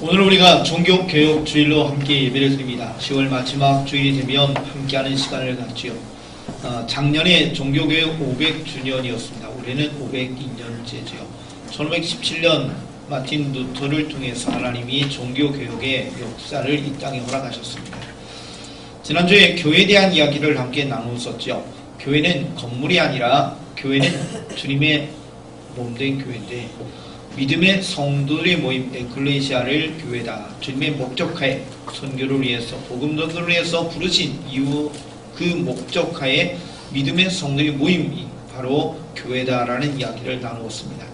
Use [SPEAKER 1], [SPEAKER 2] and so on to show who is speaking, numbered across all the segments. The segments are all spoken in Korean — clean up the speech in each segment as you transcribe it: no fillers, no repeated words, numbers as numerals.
[SPEAKER 1] 오늘 우리가 종교개혁 주일로 함께 예배를 드립니다. 10월 마지막 주일이 되면 함께하는 시간을 갖지요. 작년에 종교개혁 500주년이었습니다. 올해는 502년째지요. 1517년 마틴 루터를 통해서 하나님이 종교개혁의 역사를 이 땅에 허락하셨습니다. 지난주에 교회에 대한 이야기를 함께 나누었죠. 교회는 건물이 아니라 교회는 주님의 몸된 교회인데 믿음의 성도들의 모임 에클레시아를 교회다. 주님의 목적하에 선교를 위해서 복음 전도를 위해서 부르신 이후 그 목적하에 믿음의 성도의 모임이 바로 교회다라는 이야기를 나누었습니다.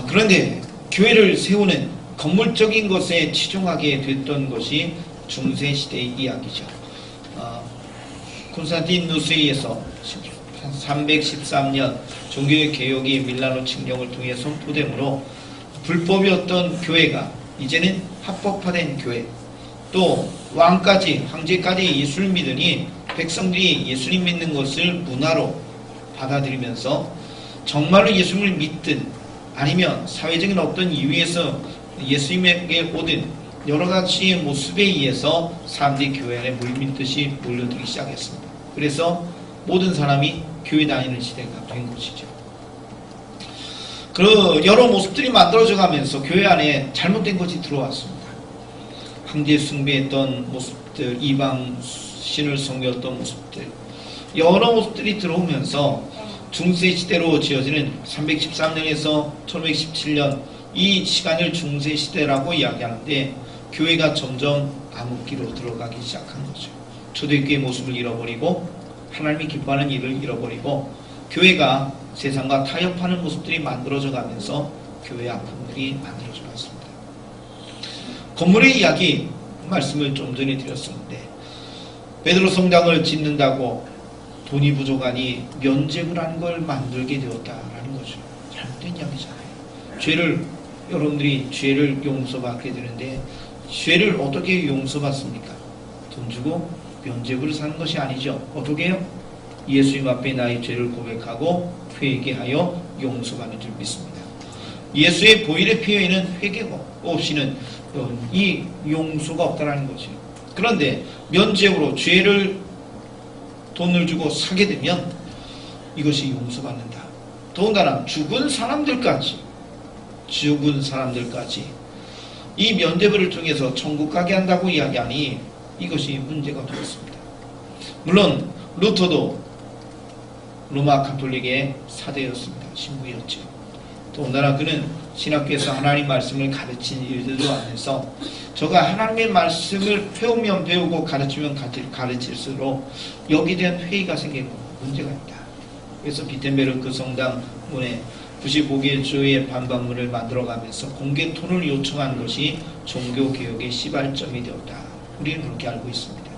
[SPEAKER 1] 그런데 교회를 세우는 건물적인 것에 치중하게 됐던 것이 중세시대의 이야기죠. 콘스탄티누스에 의해서 313년 종교의 개혁이 밀라노 칙령을 통해 선포되므로 불법이었던 교회가 이제는 합법화된 교회, 또 왕까지 황제까지 예수를 믿으니 백성들이 예수님 믿는 것을 문화로 받아들이면서 정말로 예수님을 믿든 아니면 사회적인 어떤 이유에서 예수님에게 오든 여러가지 모습에 의해서 사람들이 교회 안에 물밀듯이 몰려들기 시작했습니다. 그래서 모든 사람이 교회 다니는 시대가 된 것이죠. 그 여러 모습들이 만들어져 가면서 교회 안에 잘못된 것이 들어왔습니다. 황제 숭배했던 모습들, 이방 신을 섬겼던 모습들, 여러 모습들이 들어오면서 중세시대로 지어지는 313년에서 1517년 이 시간을 중세시대라고 이야기하는데 교회가 점점 암흑기로 들어가기 시작한 거죠. 초대교회의 모습을 잃어버리고 하나님이 기뻐하는 일을 잃어버리고 교회가 세상과 타협하는 모습들이 만들어져 가면서 교회의 아픔들이 만들어져 갔습니다. 건물의 이야기 말씀을 좀 전에 드렸었는데 베드로 성당을 짓는다고 돈이 부족하니 면죄부를 한 걸 만들게 되었다라는 거죠. 잘못된 이야기잖아요. 여러분들이 죄를 용서받게 되는데 죄를 어떻게 용서받습니까? 돈 주고 면죄부를 사는 것이 아니죠. 어떻게 해요? 예수님 앞에 나의 죄를 고백하고 회개하여 용서받는 줄 믿습니다. 예수의 보혈의 피에는 회개가 없이는 이 용서가 없다는 거죠. 그런데 면죄부로 죄를 돈을 주고 사게 되면 이것이 용서받는다. 더군다나 죽은 사람들까지 이 면죄부를 통해서 천국 가게 한다고 이야기하니 이것이 문제가 되었습니다. 물론 루터도 로마 가톨릭의 사대였습니다. 신부였죠. 더군다나 그는 신학교에서 하나님 말씀을 가르친 일들도 하면서 저가 하나님의 말씀을 배우면 배우고 가르치면 가르칠수록 여기에 대한 회의가 생기고 문제가 있다. 그래서 비텐베르크 성당 문에 95개 주의 반박문을 만들어가면서 공개 토론을 요청한 것이 종교개혁의 시발점이 되었다. 우리는 그렇게 알고 있습니다.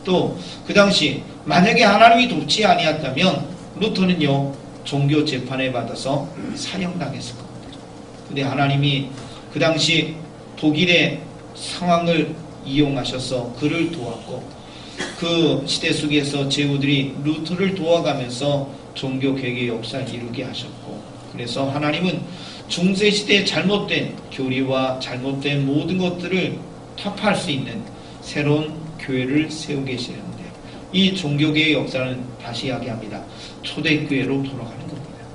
[SPEAKER 1] 또 그 당시 만약에 하나님이 돕지 아니었다면 루터는요 종교 재판에 받아서 사형당했을 겁니다. 근데 하나님이 그 당시 독일의 상황을 이용하셔서 그를 도왔고 그 시대 속에서 제후들이 루터를 도와가면서 종교개혁의 역사를 이루게 하셨고 그래서 하나님은 중세시대의 잘못된 교리와 잘못된 모든 것들을 타파할 수 있는 새로운 교회를 세우고 계시는데 이 종교개혁의 역사는 다시 이야기합니다. 초대교회로 돌아가는 겁니다.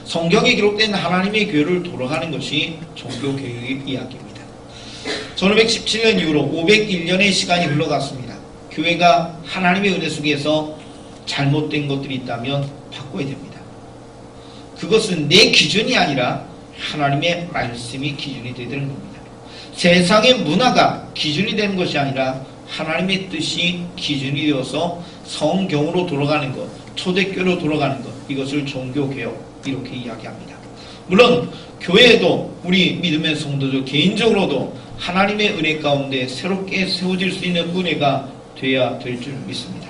[SPEAKER 1] 성경에 기록된 하나님의 교회를 돌아가는 것이 종교개혁의 이야기입니다. 1517년 이후로 501년의 시간이 흘러갔습니다. 교회가 하나님의 은혜 속에서 잘못된 것들이 있다면 바꿔야 됩니다. 그것은 내 기준이 아니라 하나님의 말씀이 기준이 되야 되는 겁니다. 세상의 문화가 기준이 되는 것이 아니라 하나님의 뜻이 기준이 되어서 성경으로 돌아가는 것, 초대교회로 돌아가는 것, 이것을 종교개혁 이렇게 이야기합니다. 물론 교회에도 우리 믿음의 성도들 개인적으로도 하나님의 은혜 가운데 새롭게 세워질 수 있는 은혜가 되어야 될 줄 믿습니다.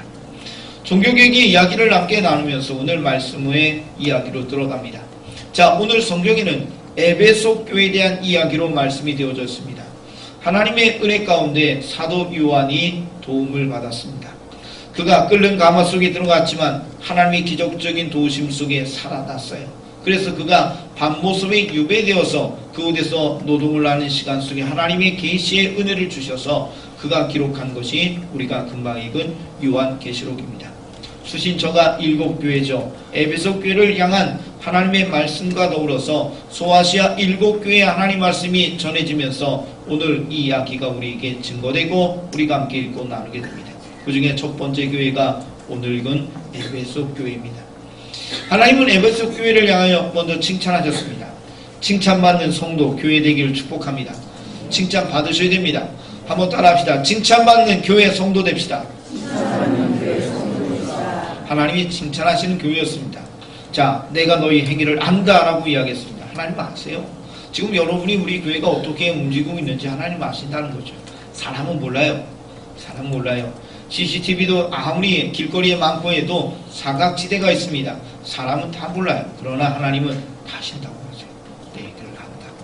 [SPEAKER 1] 종교개혁의 이야기를 함께 나누면서 오늘 말씀의 이야기로 들어갑니다. 자, 오늘 성경에는 에베소 교회에 대한 이야기로 말씀이 되어져 있습니다. 하나님의 은혜 가운데 사도 요한이 도움을 받았습니다. 그가 끓는 가마 속에 들어갔지만 하나님의 기적적인 도우심 속에 살아났어요. 그래서 그가 밤모습에 유배되어서 그곳에서 노동을 하는 시간 속에 하나님의 계시의 은혜를 주셔서 그가 기록한 것이 우리가 금방 읽은 요한계시록입니다. 수신처가 7교회죠. 에베소 교회를 향한 하나님의 말씀과 더불어서 소아시아 7교회의 하나님 말씀이 전해지면서 오늘 이 이야기가 우리에게 증거되고 우리가 함께 읽고 나누게 됩니다. 그 중에 첫 번째 교회가 오늘 읽은 에베소 교회입니다. 하나님은 에베소 교회를 향하여 먼저 칭찬하셨습니다. 칭찬받는 성도 교회 되기를 축복합니다. 칭찬 받으셔야 됩니다. 한번 따라합시다. 칭찬받는 교회 성도 됩시다. 하나님이 칭찬하시는 교회였습니다. 자, 내가 너희 행위를 안다라고 이야기했습니다. 하나님 아세요? 지금 여러분이 우리 교회가 어떻게 움직이고 있는지 하나님 아신다는 거죠. 사람은 몰라요. 사람은 몰라요. CCTV도 아무리 길거리에 많고 해도 사각지대가 있습니다. 사람은 다 몰라요. 그러나 하나님은 다 아신다고 하세요. 내 얘기를 안다고.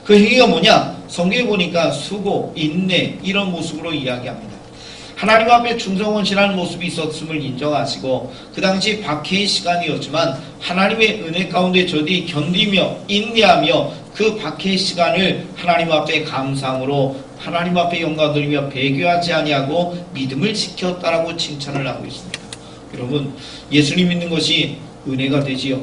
[SPEAKER 1] 그 행위가 뭐냐? 성경에 보니까 수고, 인내 이런 모습으로 이야기합니다. 하나님 앞에 충성원신하는 모습이 있었음을 인정하시고 그 당시 박해의 시간이었지만 하나님의 은혜 가운데 저들이 견디며 인내하며 그 박해의 시간을 하나님 앞에 감사함으로 하나님 앞에 영광 돌리며 배교하지 아니하고 믿음을 지켰다라고 칭찬을 하고 있습니다. 여러분, 예수님 믿는 것이 은혜가 되지요.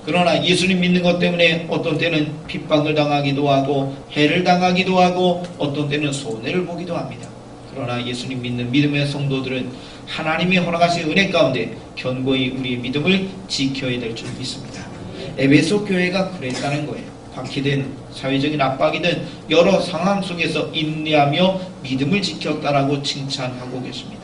[SPEAKER 1] 그러나 예수님 믿는 것 때문에 어떤 때는 핍박을 당하기도 하고 해를 당하기도 하고 어떤 때는 손해를 보기도 합니다. 그러나 예수님 믿는 믿음의 성도들은 하나님이 허락하신 은혜 가운데 견고히 우리의 믿음을 지켜야 될 줄 믿습니다. 에베소 교회가 그랬다는 거예요. 박해든 사회적인 압박이든 여러 상황 속에서 인내하며 믿음을 지켰다라고 칭찬하고 계십니다.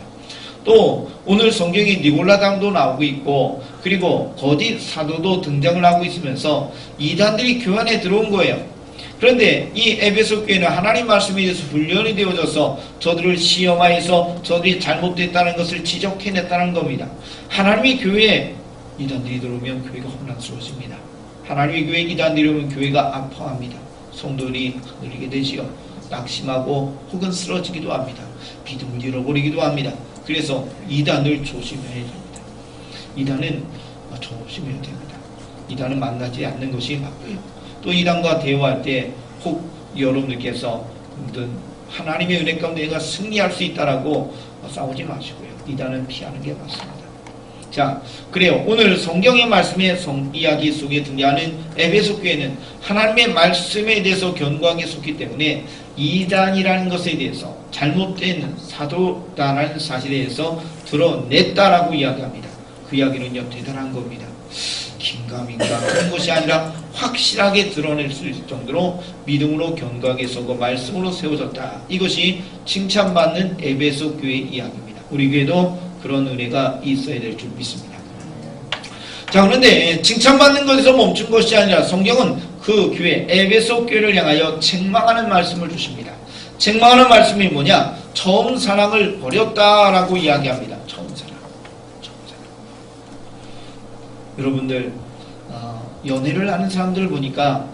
[SPEAKER 1] 또 오늘 성경에 니골라당도 나오고 있고 그리고 거짓 사도도 등장을 하고 있으면서 이단들이 교회 안에 들어온 거예요. 그런데 이 에베소 교회는 하나님 말씀에 대해서 훈련이 되어져서 저들을 시험하여서 저들이 잘못됐다는 것을 지적해냈다는 겁니다. 하나님의 교회에 이단들이 들어오면 교회가 혼란스러워집니다. 하나님의 교회에 이단들이 오면 교회가 아파합니다. 성도들이 흔들리게 되지요. 낙심하고 혹은 쓰러지기도 합니다. 믿음을 잃어버리기도 합니다. 그래서 이단을 조심해야 됩니다. 이단은 조심해야 됩니다. 이단은 만나지 않는 것이 맞고요. 또 이단과 대화할 때 혹 여러분들께서 하나님의 은혜 가운데 내가 승리할 수 있다라고 싸우지 마시고요. 이단은 피하는 게 맞습니다. 자, 그래요. 오늘 성경의 말씀의 이야기 속에 등장하는 에베소 교회는 하나님의 말씀에 대해서 견고하게 섰기 때문에 이단이라는 것에 대해서 잘못된 사도다라는 사실에 대해서 드러냈다라고 이야기합니다. 그 이야기는요 대단한 겁니다. 긴가민가 그런 것이 아니라 확실하게 드러낼 수 있을 정도로 믿음으로 견고하게 서고 말씀으로 세워졌다. 이것이 칭찬받는 에베소 교회의 이야기입니다. 우리 교회도 그런 은혜가 있어야 될 줄 믿습니다. 자, 그런데 칭찬받는 것에서 멈춘 것이 아니라 성경은 그 교회 에베소 교회를 향하여 책망하는 말씀을 주십니다. 책망하는 말씀이 뭐냐? 처음 사랑을 버렸다라고 이야기합니다. 처음 사랑. 여러분들 연애를 하는 사람들을 보니까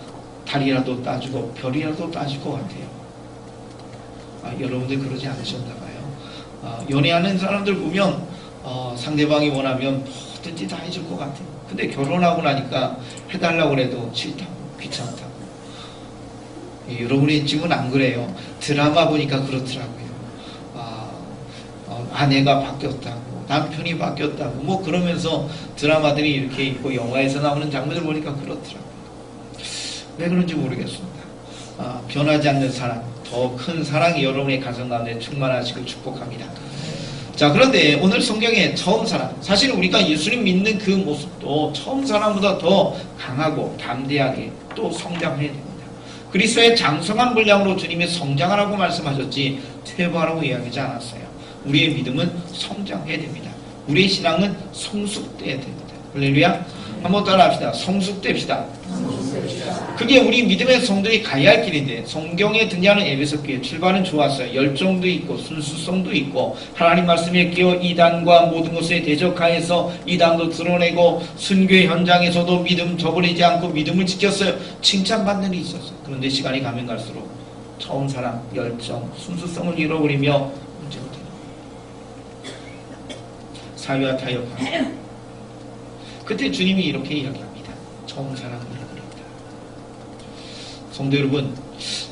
[SPEAKER 1] 달이라도 따주고 별이라도 따질 것 같아요. 여러분들 그러지 않으셨나봐요. 연애하는 사람들 보면 상대방이 원하면 뭐든지 다 해줄 것 같아요. 근데 결혼하고 나니까 해달라고 해도 싫다고 귀찮다고. 여러분의 집은 안 그래요. 드라마 보니까 그렇더라고요. 아내가 바뀌었다고 남편이 바뀌었다고 뭐 그러면서 드라마들이 이렇게 있고 영화에서 나오는 장면을 보니까 그렇더라고요. 왜 그런지 모르겠습니다. 변하지 않는 사랑, 더 큰 사랑이 여러분의 가정 가운데 충만하시길 축복합니다. 자, 그런데 오늘 성경의 처음 사랑, 사실 우리가 예수님 믿는 그 모습도 처음 사랑보다 더 강하고 담대하게 또 성장해야 됩니다. 그리스도의 장성한 분량으로 주님이 성장하라고 말씀하셨지 퇴보하라고 이야기하지 않았어요. 우리의 믿음은 성장해야 됩니다. 우리의 신앙은 성숙돼야 됩니다. 할렐루야. 한번 따라합시다. 성숙됩시다. 그게 우리 믿음의 성도들이 가야 할 길인데 성경에 등장하는 에베소 교회 출발은 좋았어요. 열정도 있고 순수성도 있고 하나님 말씀에 끼어 이단과 모든 것에 대적하여서 이단도 드러내고 순교의 현장에서도 믿음 저버리지 않고 믿음을 지켰어요. 칭찬받는 일이 있었어요. 그런데 시간이 가면 갈수록 처음 사랑, 열정, 순수성을 잃어버리며 문제가 되는 거예요. 사회와 타협하고 그때 주님이 이렇게 이야기합니다. 처음 사랑을 그립니다. 성도 여러분,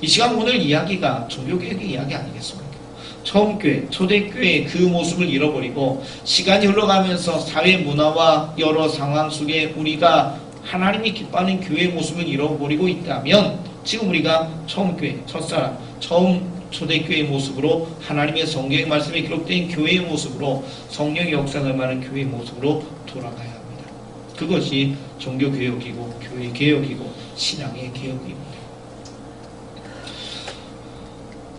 [SPEAKER 1] 이 시간 오늘 이야기가 종교개혁의 이야기 아니겠습니까? 처음 교회, 초대교회의 그 모습을 잃어버리고 시간이 흘러가면서 사회 문화와 여러 상황 속에 우리가 하나님이 기뻐하는 교회의 모습을 잃어버리고 있다면 지금 우리가 처음 교회, 첫사랑, 처음 초대교회의 모습으로 하나님의 성경의 말씀이 기록된 교회의 모습으로 성령의 역사를 말하는 교회의 모습으로 돌아가야 합니다. 그것이 종교개혁이고 교회개혁이고 신앙의 개혁입니다.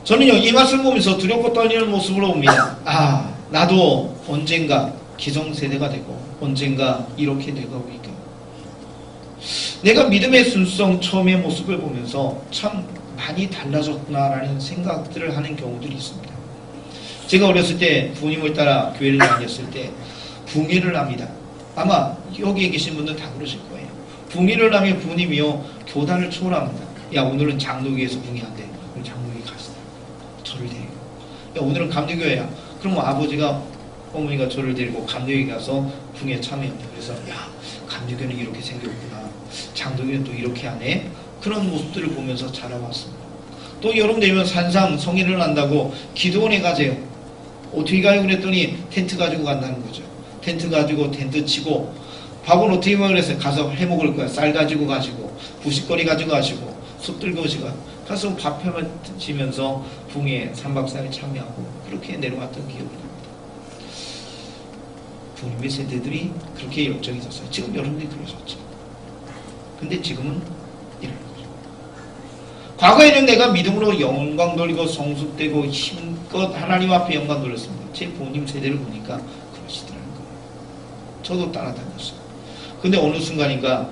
[SPEAKER 1] 저는요, 이 말씀 보면서 두렵고 떨리는 모습으로 봅니다. 아, 나도 언젠가 기성세대가 되고 언젠가 이렇게 되어오니까 내가 믿음의 순수성 처음의 모습을 보면서 참 많이 달라졌구나라는 생각들을 하는 경우들이 있습니다. 제가 어렸을 때 부모님을 따라 교회를 다녔을 때 붕해를 합니다. 아마 여기에 계신 분들 다 그러실 거예요. 붕해를 하면 부모님이요, 교단을 초월합니다. 야, 오늘은 장로교에서 붕해한대. 그럼 장로교에 가시다. 저를 데리고. 야, 오늘은 감리교회야. 그럼 아버지가, 어머니가 저를 데리고 감리교에 가서 붕해 참여합니다. 그래서 야, 감리교는 이렇게 생겼구나. 장로교는 또 이렇게 하네. 그런 모습들을 보면서 자라왔습니다. 또 여름 되면 산상 성인을 한다고 기도원에 가세요. 어떻게 가요? 그랬더니 텐트 가지고 간다는 거죠. 텐트 가지고 텐트 치고 밥은 어떻게 먹으랬어요? 가서 해 먹을 거야. 쌀 가지고 가시고 부싯거리 가지고 가시고 숯 들고 오시고 가서 밥 해치면서 붕에 3박 4일 참여하고 그렇게 내려왔던 기억이 납니다. 부모님의 세대들이 그렇게 열정이 있었어요. 지금 여러분들이 그러셨죠. 근데 지금은 이런 거죠. 과거에는 내가 믿음으로 영광 돌리고 성숙되고 힘껏 하나님 앞에 영광 돌렸습니다. 제 부모님 세대를 보니까 그러시더라는 거예요. 저도 따라다녔어요. 근데 어느 순간인가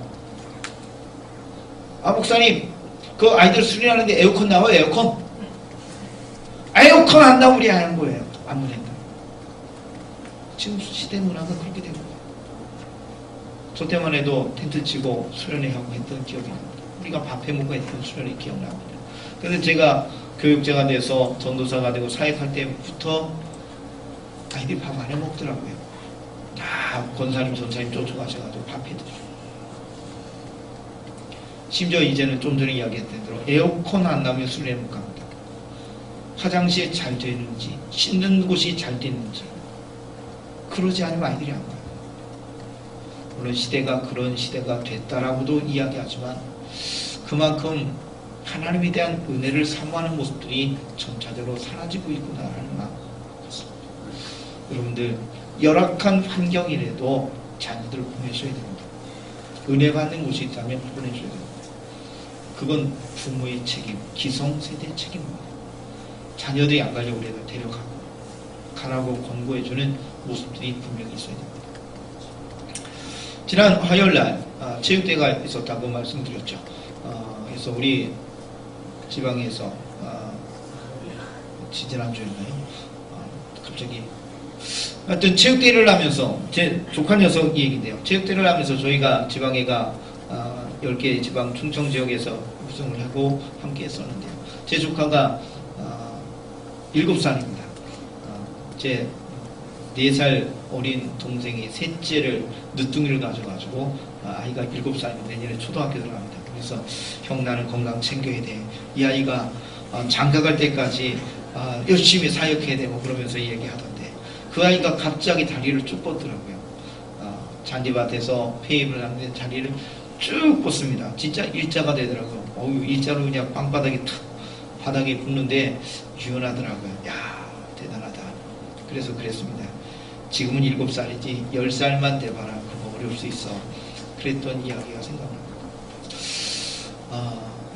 [SPEAKER 1] 아, 목사님 그 아이들 수련하는데 에어컨 나와요? 에어컨? 에어컨 안 나오면 우리 하는 거예요. 안 보낸다. 지금 시대 문화가 그렇게 된 거예요. 저 때만 해도 텐트 치고 수련회하고 했던 기억이 납니다. 우리가 밥 해먹고 했던 수련회 기억납니다. 그래서 제가 교육자가 돼서 전도사가 되고 사역할 때부터 아이들이 밥 안 해먹더라고요. 다 권사님, 전사님 쫓아가셔가지고 밥 해드리고. 심지어 이제는 좀 전에 이야기했던 대로 에어컨 안 나오면 수련회 못 갑니다. 화장실이 잘 되는지, 씻는 곳이 잘 되는지. 그러지 않으면 아이들이 안 가요. 물론 시대가 그런 시대가 됐다라고도 이야기하지만 그만큼 하나님에 대한 은혜를 사모하는 모습들이 점차적으로 사라지고 있구나라는 마음 같습니다. 여러분들 열악한 환경이라도 자녀들을 보내셔야 됩니다. 은혜 받는 곳이 있다면 보내셔야 됩니다. 그건 부모의 책임, 기성세대의 책임입니다. 자녀들이 안 가려고 그래도 데려가고 가라고 권고해주는 모습들이 분명히 있어야 됩니다. 지난 화요일날 체육대회가 있었다고 말씀드렸죠. 그래서 우리 지방에서 지난주였나요? 갑자기 하여튼 체육대회를 하면서 제 조카 녀석 얘기인데요. 체육대회를 하면서 저희가 지방회가 10개 지방 충청 지역에서 우승을 하고 함께 했었는데요. 제 조카가 7살입니다. 제 4살 어린 동생이 셋째를 늦둥이를 가져가지고 아이가 7살이면 내년에 초등학교 들어갑니다. 그래서 형 나는 건강 챙겨야 돼. 이 아이가 장가갈 때까지 열심히 사역해야 되고 그러면서 얘기하던데 그 아이가 갑자기 다리를 쭉 뻗더라고요. 잔디밭에서 페이블을 하는데 다리를 쭉 뻗습니다. 진짜 일자가 되더라고요. 일자로 그냥 빵바닥에 툭 바닥에 붙는데 유연하더라고요. 야, 대단하다. 그래서 그랬습니다. 지금은 7살이지 10살만 돼봐라. 그거 어려울 수 있어. 그랬던 이야기가 생각납니다.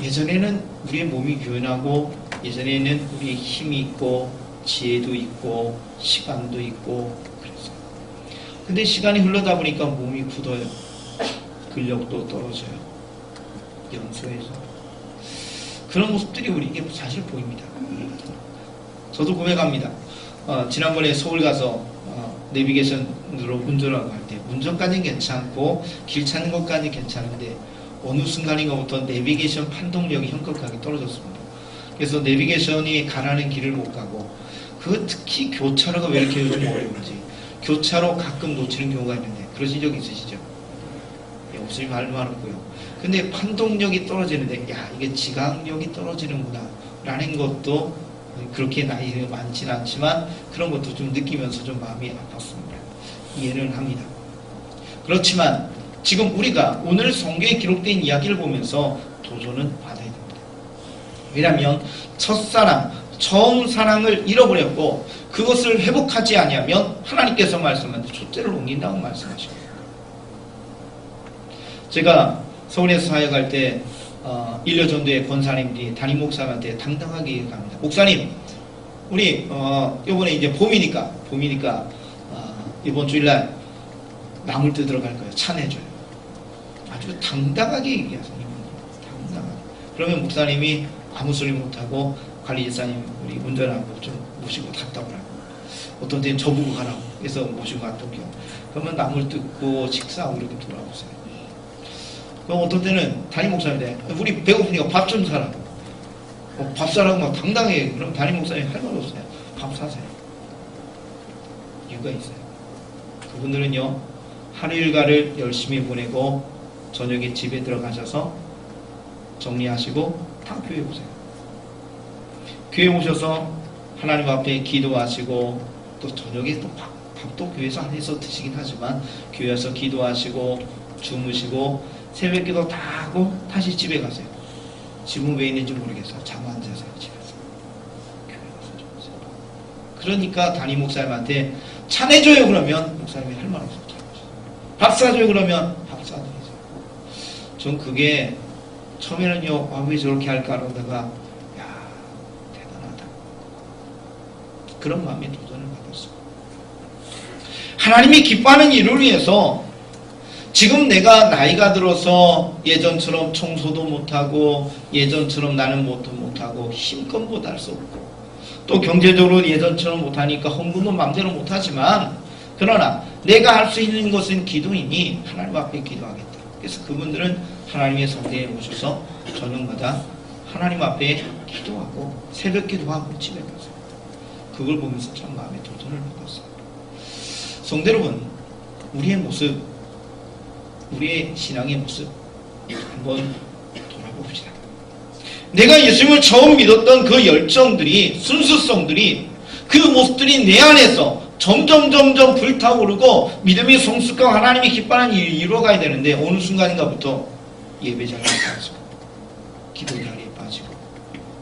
[SPEAKER 1] 예전에는 우리의 몸이 유연하고 예전에는 우리의 힘이 있고 지혜도 있고 시간도 있고 그랬어요. 근데 시간이 흘러다 보니까 몸이 굳어요. 근력도 떨어져요. 연소해서 그런 모습들이 우리에게 사실 보입니다. 저도 고백합니다. 지난번에 서울 가서 내비게이션으로 운전하고 할 때 운전까지는 괜찮고 길 찾는 것까지는 괜찮은데 어느 순간인가부터 내비게이션 판독력이 현격하게 떨어졌습니다. 그래서 내비게이션이 가라는 길을 못 가고 특히 교차로가 왜 이렇게 요즘 어려운지 교차로 가끔 놓치는 경우가 있는데 그러신 적 있으시죠? 목사님 할 말 없고요. 근데 판독력이 떨어지는데, 야, 이게 지각력이 떨어지는구나 라는 것도 그렇게 나이가 많지는 않지만 그런 것도 좀 느끼면서 좀 마음이 아팠습니다. 이해는 합니다. 그렇지만 지금 우리가 오늘 성경에 기록된 이야기를 보면서 도전은 받아야 됩니다. 왜냐하면 첫사랑, 처음 사랑을 잃어버렸고 그것을 회복하지 아니하면 하나님께서 말씀하는데 촛대를 옮긴다고 말씀하십니다. 제가 서울에서 사역할 때 1년 전도의 권사님들이 담임 목사님한테 당당하게 얘기합니다. 목사님, 우리 이번에 이제 봄이니까 이번 주일날 나물 뜯으러 갈 거예요. 차 내줘요. 아주 당당하게 얘기하세요. 당당하게. 그러면 목사님이 아무 소리 못하고 관리지사님 우리 운전하고 좀 모시고 갔다 오라고. 어떤 때는 저보고 가라고. 그래서 모시고 갔다 오게요. 그러면 나물 뜯고 식사하고 이렇게 돌아오세요. 그럼 어떤 때는 담임 목사님인데 우리 배고프니까 밥 좀 사라고. 밥 사라고 막 당당해. 그럼 담임 목사님 할 말 없어요. 밥 사세요. 이유가 있어요. 그분들은요 하루 일과를 열심히 보내고 저녁에 집에 들어가셔서 정리하시고 다 교회 오세요. 교회 오셔서 하나님 앞에 기도하시고 또 저녁에 또 밥도 교회에서 안에서 드시긴 하지만 교회에서 기도하시고 주무시고 새벽기도 다 하고 다시 집에 가세요. 지금 왜 있는지 모르겠어요. 잠 안 자세요. 집에서. 교회 가서 주무세요. 그러니까 담임 목사님한테 차 내줘요 그러면 목사님이 할 말 없어요. 밥 사줘요 그러면 밥 사드리죠. 전 그게 처음에는요 왜 저렇게 할까 그러다가 야 대단하다 그런 마음의 도전을 받았어요. 하나님이 기뻐하는 일을 위해서 지금 내가 나이가 들어서 예전처럼 청소도 못하고 예전처럼 나는 뭣도 못하고 힘껏 못할 수 없고 또 경제적으로 예전처럼 못하니까 헌금은 마음대로 못하지만 그러나 내가 할 수 있는 것은 기도이니 하나님 앞에 기도하겠다. 그래서 그분들은 하나님의 성대에 오셔서 저녁마다 하나님 앞에 기도하고 새벽 기도하고 집에 가세요. 그걸 보면서 참 마음의 도전을 받았어요. 성도 여러분, 우리의 모습, 우리의 신앙의 모습 한번 돌아봅시다. 내가 예수님을 처음 믿었던 그 열정들이, 순수성들이, 그 모습들이 내 안에서 점점 불타오르고 믿음이 성숙하고 하나님이 기뻐하는 일이 이루어가야 되는데 어느 순간인가부터 예배 자리에 빠지고 기도 자리에 빠지고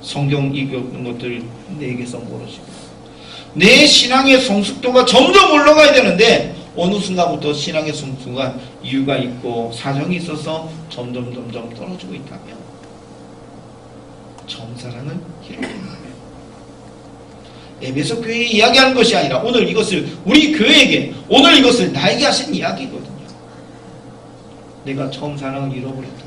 [SPEAKER 1] 성경 읽는 것들 내게서 멀어지고 내 신앙의 성숙도가 점점 올라가야 되는데 어느 순간부터 신앙의 성숙한 이유가 있고 사정이 있어서 점점 떨어지고 있다면 정사랑을 잃어버린 거예요. 에베소 교회에 이야기하는 것이 아니라 오늘 이것을 우리 교회에게 오늘 이것을 나에게 하신 이야기거든요. 내가 처음 사랑을 잃어버렸다면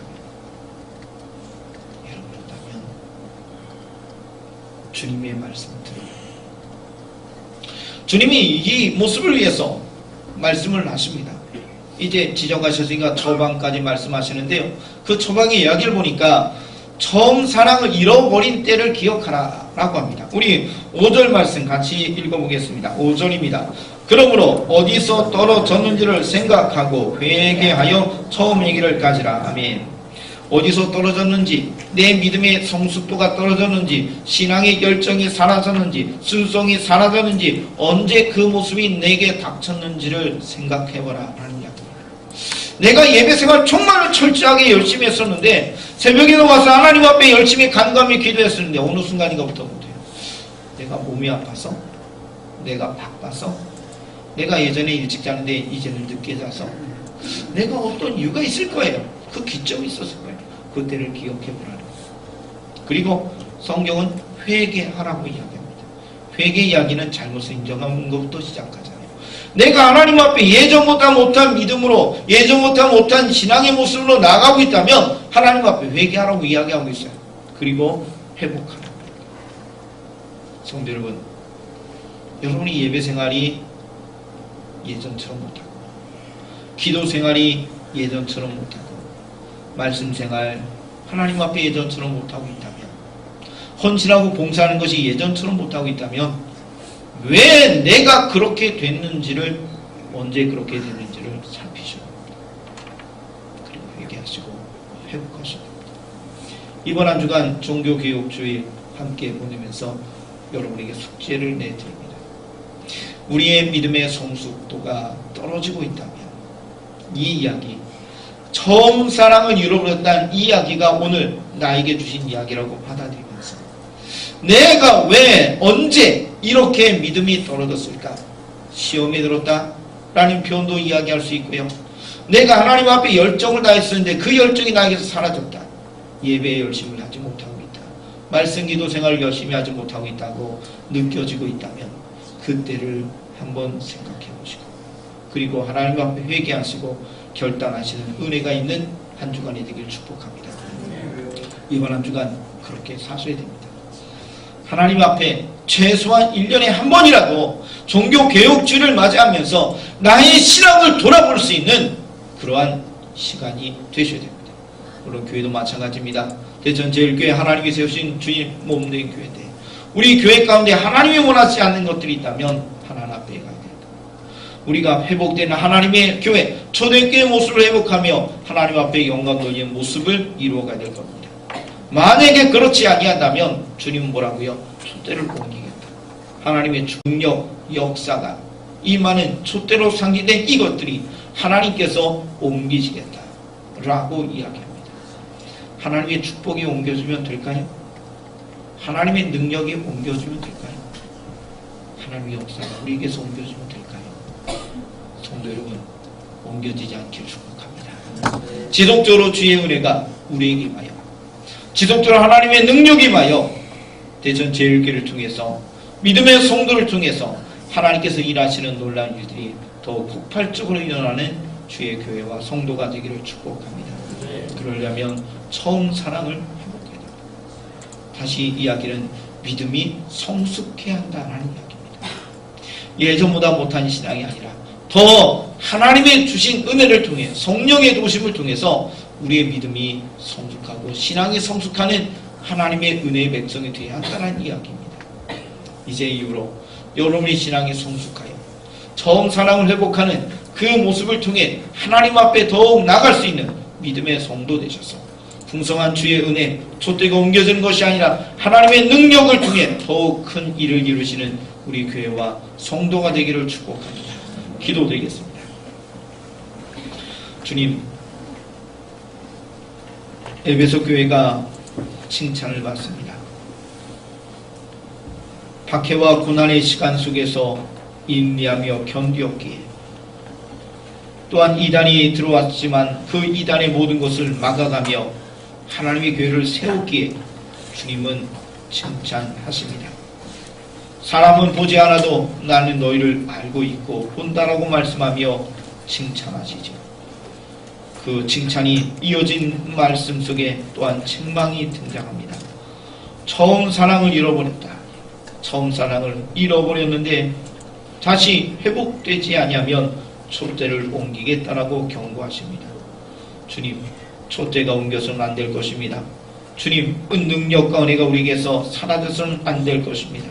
[SPEAKER 1] 주님의 말씀을 들어요. 주님이 이 모습을 위해서 말씀을 하십니다. 이제 지정하셨으니까 처방까지 말씀하시는데요. 그 처방의 이야기를 보니까 처음 사랑을 잃어버린 때를 기억하라 라고 합니다. 우리 5절 말씀 같이 읽어보겠습니다. 5절입니다. 그러므로 어디서 떨어졌는지를 생각하고 회개하여 처음 얘기를 가지라. 아멘. 어디서 떨어졌는지, 내 믿음의 성숙도가 떨어졌는지, 신앙의 열정이 사라졌는지, 순성이 사라졌는지, 언제 그 모습이 내게 닥쳤는지를 생각해보라 라는 이야기입니다. 내가 예배생활 정말로 철저하게 열심히 했었는데 새벽에 와서 하나님 앞에 열심히 간감히 기도했었는데 어느 순간인가부터 못해요. 내가 몸이 아파서, 내가 바빠서, 내가 예전에 일찍 자는데 이제는 늦게 자서, 내가 어떤 이유가 있을 거예요. 그 기점이 있었을 거예요. 그때를 기억해보라는 거예요. 그리고 성경은 회개하라고 이야기합니다. 회개 이야기는 잘못을 인정하는 것부터 시작하잖아요. 내가 하나님 앞에 예전보다 못한 믿음으로 예전보다 못한 신앙의 모습으로 나가고 있다면 하나님 앞에 회개하라고 이야기하고 있어요. 그리고 회복하라고. 성도 여러분, 여러분이 예배 생활이 예전처럼 못하고 기도 생활이 예전처럼 못하고 말씀 생활 하나님 앞에 예전처럼 못하고 있다면 헌신하고 봉사하는 것이 예전처럼 못하고 있다면 왜 내가 그렇게 됐는지를 언제 그렇게 됐는지를 살피셔야 합니다. 그리고 하시고 회복하셔야 됩니다. 이번 한 주간 종교개혁주의 함께 보내면서 여러분에게 숙제를 내드립니다. 우리의 믿음의 성숙도가 떨어지고 있다면 이 이야기, 처음 사랑을 잃어버렸다는 이야기가 오늘 나에게 주신 이야기라고 받아들이면서 내가 왜 언제 이렇게 믿음이 떨어졌을까? 시험에 들었다 라는 표현도 이야기할 수 있고요. 내가 하나님 앞에 열정을 다했었는데 그 열정이 나에게서 사라졌다. 예배에 열심을 하지 못하고 있다. 말씀 기도 생활을 열심히 하지 못하고 있다고 느껴지고 있다면 그때를 한번 생각해 보시고 그리고 하나님 앞에 회개하시고 결단하시는 은혜가 있는 한 주간이 되길 축복합니다. 이번 한 주간 그렇게 사셔야 됩니다. 하나님 앞에 최소한 1년에 한 번이라도 종교개혁주의를 맞이하면서 나의 신앙을 돌아볼 수 있는 그러한 시간이 되셔야 됩니다. 물론 교회도 마찬가지입니다. 대전제일교회 하나님이 세우신 주님 몸된 교회인데 우리 교회 가운데 하나님이 원하지 않는 것들이 있다면 하나님 앞에 가야 됩니다. 우리가 회복되는 하나님의 교회, 초대교회의 모습을 회복하며 하나님 앞에 영광 돌리는 모습을 이루어가야 될 겁니다. 만약에 그렇지 아니한다면 주님은 뭐라고요? 촛대를 옮기겠다. 하나님의 중력, 역사가 이 많은 촛대로 상기된 이것들이 하나님께서 옮기시겠다 라고 이야기합니다. 하나님의 축복이 옮겨주면 될까요? 하나님의 능력이 옮겨주면 될까요? 하나님의 역사가 우리에게서 옮겨주면 될까요? 성도 여러분, 옮겨지지 않길 축복합니다. 지속적으로 주의 은혜가 우리에게 임하여 지속적으로 하나님의 능력이 임하여 대전제일교회를 통해서 믿음의 성도를 통해서 하나님께서 일하시는 놀라운 일들이 더욱 폭발적으로 일어나는 주의 교회와 성도가 되기를 축복합니다. 그러려면 처음 사랑을 회복해야 됩니다. 다시 이야기는 믿음이 성숙해야 한다는 이야기입니다. 예전보다 못한 신앙이 아니라 더 하나님의 주신 은혜를 통해 성령의 도우심을 통해서 우리의 믿음이 성숙하고 신앙이 성숙하는 하나님의 은혜의 백성이 되어야 한다는 이야기입니다. 이제 이후로 여러분의 신앙이 성숙하여 처음 사랑을 회복하는 그 모습을 통해 하나님 앞에 더욱 나갈 수 있는 믿음의 성도 되셔서 풍성한 주의 은혜, 촛대가 옮겨지는 것이 아니라 하나님의 능력을 통해 더욱 큰 일을 이루시는 우리 교회와 성도가 되기를 축복합니다. 기도드리겠습니다. 주님, 에베소 교회가 칭찬을 받습니다. 박해와 고난의 시간 속에서 인내하며 견디었기에 또한 이단이 들어왔지만 그 이단의 모든 것을 막아가며 하나님의 교회를 세웠기에 주님은 칭찬하십니다. 사람은 보지 않아도 나는 너희를 알고 있고 본다라고 말씀하며 칭찬하시죠. 그 칭찬이 이어진 말씀 속에 또한 책망이 등장합니다. 처음 사랑을 잃어버렸다. 처음 사랑을 잃어버렸는데 다시 회복되지 아니하면 촛대를 옮기겠다라고 경고하십니다. 주님, 촛대가 옮겨서는 안 될 것입니다. 주님, 능력과 은혜가 우리에게서 사라져서는 안 될 것입니다.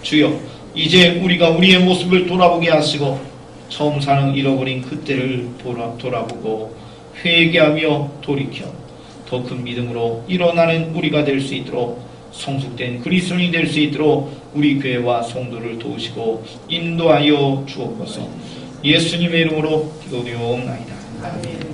[SPEAKER 1] 주여, 이제 우리가 우리의 모습을 돌아보게 하시고 처음 사랑 잃어버린 그때를 돌아보고 회개하며 돌이켜 더 큰 믿음으로 일어나는 우리가 될 수 있도록 성숙된 그리스도인이 될 수 있도록 우리 교회와 성도를 도우시고 인도하여 주옵소서. 예수님의 이름으로 기도드리옵나이다. 아멘.